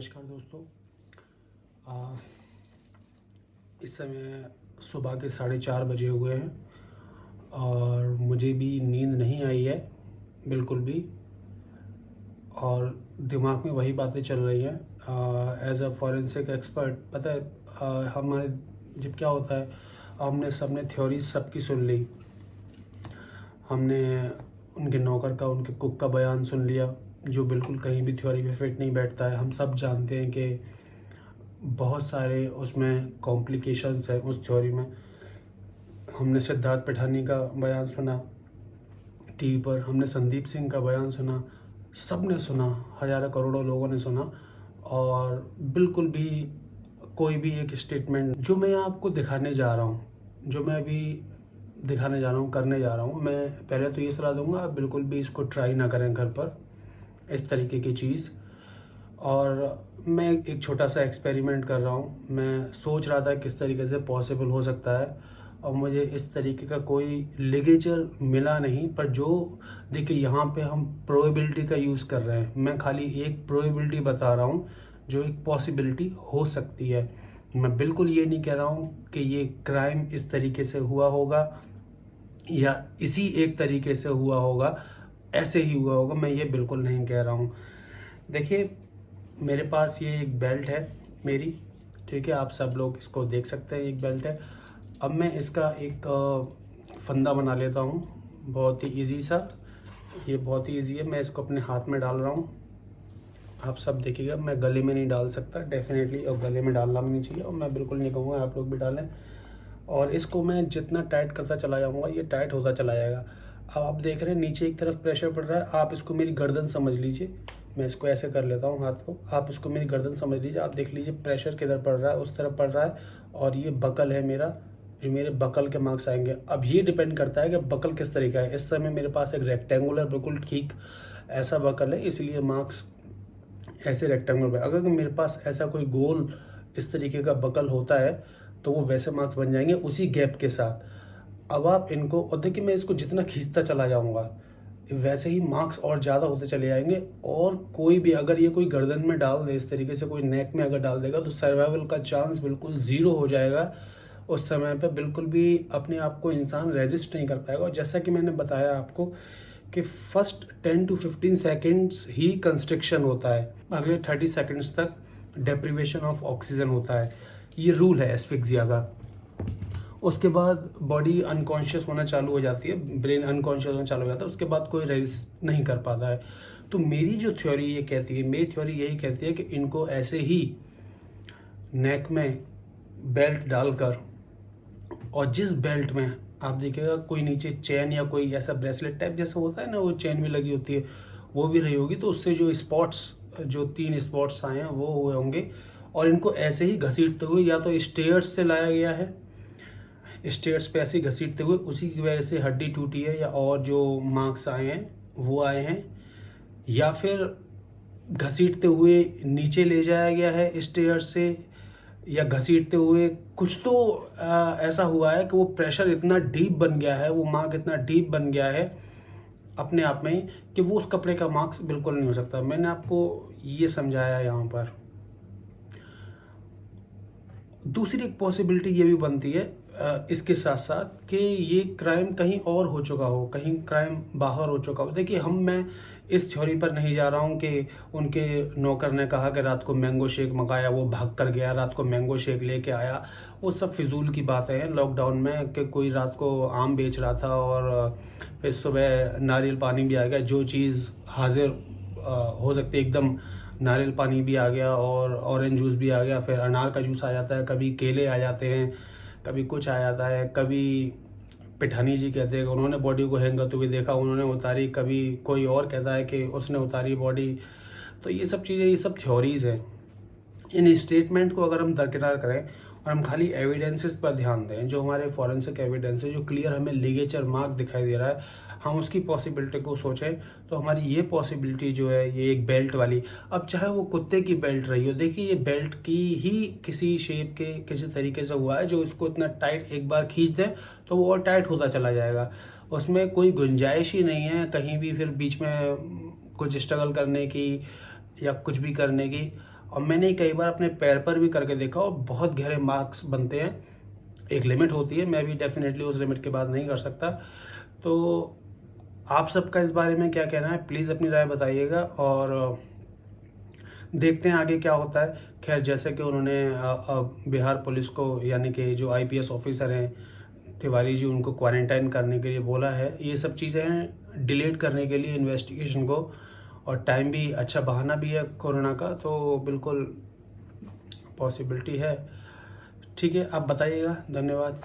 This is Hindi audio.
नमस्कार दोस्तों। इस समय सुबह के 4:30 बजे हुए हैं और मुझे भी नींद नहीं आई है बिल्कुल भी, और दिमाग में वही बातें चल रही हैं। एज अ फॉरेंसिक एक्सपर्ट पता है, हमारे जब क्या होता है, हमने सबने थ्योरी सबकी सुन ली, हमने उनके नौकर का, उनके कुक का बयान सुन लिया जो बिल्कुल कहीं भी थ्योरी पे फिट नहीं बैठता है। हम सब जानते हैं कि बहुत सारे उसमें कॉम्प्लिकेशंस हैं उस थ्योरी में। हमने सिद्धार्थ पिठानी का बयान सुना टीवी पर, हमने संदीप सिंह का बयान सुना, सब ने सुना, हज़ारों करोड़ों लोगों ने सुना, और बिल्कुल भी कोई भी एक स्टेटमेंट जो मैं आपको दिखाने जा रहा हूँ, जो मैं अभी दिखाने जा रहा हूँ, करने जा रहा हूँ, मैं पहले तो ये सलाह दूंगा आप बिल्कुल भी इसको ट्राई ना करें घर पर, इस तरीके की चीज़। और मैं एक छोटा सा एक्सपेरिमेंट कर रहा हूँ। मैं सोच रहा था किस तरीके से पॉसिबल हो सकता है, और मुझे इस तरीके का कोई लिगेचर मिला नहीं। पर जो देखिए, यहाँ पे हम प्रोबेबिलिटी का यूज़ कर रहे हैं, मैं खाली एक प्रोबेबिलिटी बता रहा हूँ जो एक पॉसिबिलिटी हो सकती है। मैं बिल्कुल ये नहीं कह रहा हूँ कि ये क्राइम इस तरीके से हुआ होगा या इसी एक तरीके से हुआ होगा, ऐसे ही हुआ होगा, मैं ये बिल्कुल नहीं कह रहा हूँ। देखिए, मेरे पास ये एक बेल्ट है मेरी, ठीक है, आप सब लोग इसको देख सकते हैं, एक बेल्ट है। अब मैं इसका एक फंदा बना लेता हूँ, बहुत ही इजी सा, ये बहुत ही इजी है। मैं इसको अपने हाथ में डाल रहा हूँ, आप सब देखिएगा। मैं गले में नहीं डाल सकता डेफिनेटली, और गले में डालना भी नहीं चाहिए, और मैं बिल्कुल नहीं कहूँगा आप लोग भी डालें। और इसको मैं जितना टाइट करता चला जाऊँगा ये टाइट होता चला जाएगा। अब आप देख रहे हैं नीचे एक तरफ प्रेशर पड़ रहा है, आप इसको मेरी गर्दन समझ लीजिए। मैं इसको ऐसे कर लेता हूँ हाथ को, आप इसको मेरी गर्दन समझ लीजिए। आप देख लीजिए प्रेशर किधर पड़ रहा है, उस तरफ पड़ रहा है, और ये बकल है मेरा, जो मेरे बकल के मार्क्स आएंगे। अब ये डिपेंड करता है कि बकल किस तरीके का है। इस समय मेरे पास एक रेक्टेंगुलर बिल्कुल ठीक ऐसा बकल है, इसलिए मार्क्स ऐसे रेक्टेंगुलर है। अगर मेरे पास ऐसा कोई गोल इस तरीके का बकल होता है तो वो वैसे मार्क्स बन जाएंगे उसी गैप के साथ। अब आप इनको, और देखिए मैं इसको जितना खींचता चला जाऊंगा वैसे ही मार्क्स और ज़्यादा होते चले जाएंगे। और कोई भी अगर ये कोई गर्दन में डाल दे, इस तरीके से कोई नेक में अगर डाल देगा, तो सर्वाइवल का चांस बिल्कुल ज़ीरो हो जाएगा। उस समय पे बिल्कुल भी अपने आप को इंसान रेजिस्ट नहीं कर पाएगा। और जैसा कि मैंने बताया आपको कि first 10 to 15 seconds he constriction होता है, अगले 30 सेकेंड्स तक डेप्रीवेशन ऑफ ऑक्सीजन होता है। ये रूल है एस्फिक्सिया का। उसके बाद बॉडी अनकॉन्शियस होना चालू हो जाती है, ब्रेन अनकॉन्शियस होना चालू हो जाता है, उसके बाद कोई रेजिस्ट नहीं कर पाता है। तो मेरी जो थ्योरी ये कहती है, मेरी थ्योरी यही कहती है कि इनको ऐसे ही नेक में बेल्ट डालकर, और जिस बेल्ट में आप देखिएगा कोई नीचे चेन या कोई ऐसा ब्रेसलेट टाइप जैसा होता है ना, वो चेन भी लगी होती है, वो भी रही होगी, तो उससे जो स्पॉट्स, जो 3 स्पॉट्स आए हैं वो हुए होंगे। और इनको ऐसे ही घसीटते हुए, या तो स्टेयर्स से लाया गया है, स्टेयर्स पे ऐसे ही घसीटते हुए, उसी की वजह से हड्डी टूटी है, या और जो मार्क्स आए हैं वो आए हैं, या फिर घसीटते हुए नीचे ले जाया गया है स्टेयर्स से, या घसीटते हुए कुछ तो ऐसा हुआ है कि वो प्रेशर इतना डीप बन गया है, वो मार्क इतना डीप बन गया है अपने आप में ही, कि वो उस कपड़े का मार्क्स बिल्कुल नहीं हो सकता। मैंने आपको ये समझाया यहाँ पर। दूसरी एक पॉसिबिलिटी ये भी बनती है इसके साथ साथ कि ये क्राइम कहीं और हो चुका हो, कहीं क्राइम बाहर हो चुका हो। देखिए, मैं इस थ्योरी पर नहीं जा रहा हूँ कि उनके नौकर ने कहा कि रात को मैंगो शेक मंगाया, वो भाग कर गया, रात को मैंगो शेक लेके आया। वो सब फिजूल की बातें हैं। लॉकडाउन में कि कोई रात को आम बेच रहा था और फिर सुबह नारियल पानी भी आ गया, जो चीज़ हाजिर हो सकती है एकदम, नारियल पानी भी आ गया और ऑरेंज जूस भी आ गया, फिर अनार का जूस आ जाता है, कभी केले आ जाते हैं, कभी कुछ आ जाता है, कभी पिठानी जी कहते हैं कि उन्होंने बॉडी को हैंग करते हुए देखा, उन्होंने उतारी, कभी कोई और कहता है कि उसने उतारी बॉडी। तो ये सब चीज़ें, ये सब थ्योरीज हैं। इन स्टेटमेंट को अगर हम दरकिनार करें और हम खाली एविडेंसेस पर ध्यान दें, जो हमारे फॉरेंसिक एविडेंस है, जो क्लियर हमें लिगेचर मार्क दिखाई दे रहा है, हम उसकी पॉसिबिलिटी को सोचें, तो हमारी ये पॉसिबिलिटी जो है, ये एक बेल्ट वाली, अब चाहे वो कुत्ते की बेल्ट रही हो, देखिए ये बेल्ट की ही किसी शेप के, किसी तरीके से हुआ है, जो इसको इतना टाइट एक बार खींच दें तो वो और टाइट होता चला जाएगा। उसमें कोई गुंजाइश ही नहीं है कहीं भी फिर बीच में कुछ स्ट्रगल करने की या कुछ भी करने की। और मैंने कई बार अपने पैर पर भी करके देखा और बहुत गहरे मार्क्स बनते हैं। एक लिमिट होती है, मैं भी डेफिनेटली उस लिमिट के बाद नहीं कर सकता। तो आप सबका इस बारे में क्या कहना है, प्लीज़ अपनी राय बताइएगा और देखते हैं आगे क्या होता है। खैर, जैसे कि उन्होंने बिहार पुलिस को, यानी कि जो आईपीएस ऑफिसर हैं तिवारी जी, उनको क्वारंटाइन करने के लिए बोला है। ये सब चीज़ें डिलेट करने के लिए इन्वेस्टिगेशन को, और टाइम भी अच्छा बहाना भी है कोरोना का, तो बिल्कुल पॉसिबिलिटी है। ठीक है, आप बताइएगा। धन्यवाद।